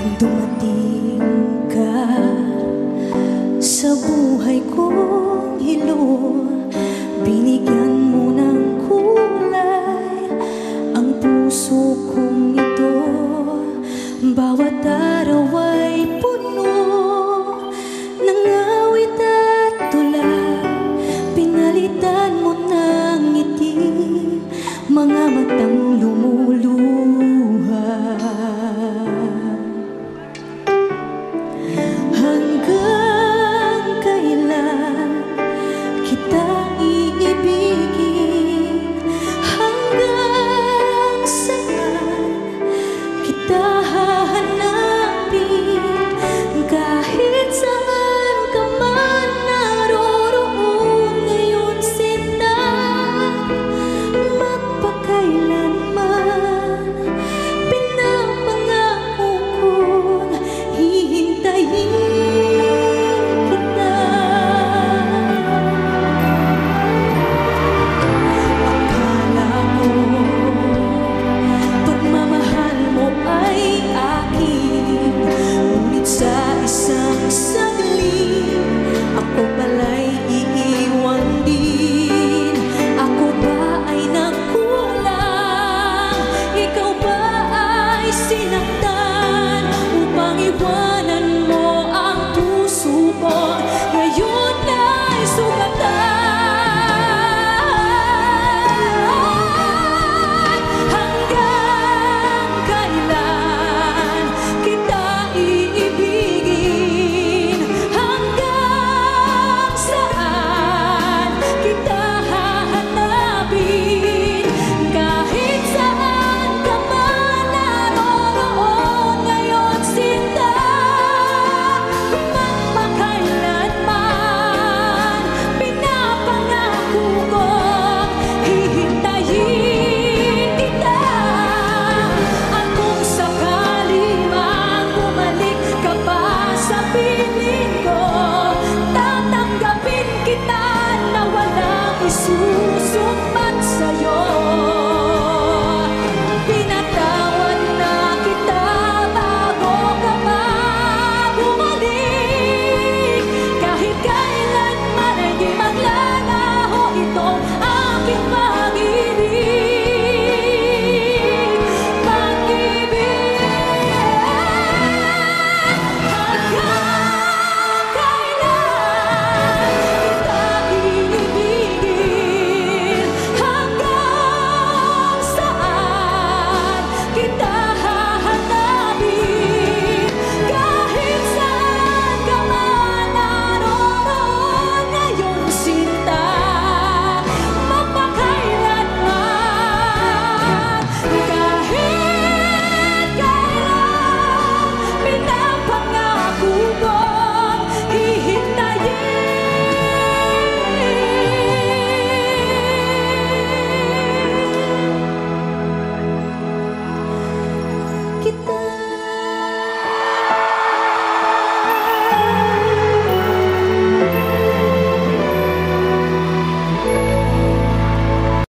Dumating ka sa buhay kong hilo, binigyan mo ng kulay ang puso kong ito. Bawat araw ay puno ng awit at tula, pinalitan mo ng ngiti mga matang lumuluha. Hanggang kailan kita iibigin? Hanggang saan kita hahanapin? Kahit saan ka man naroroon ngayon, sinta, magpakailanman pinapangako kong hihintayin. Sinaktan upang iwanan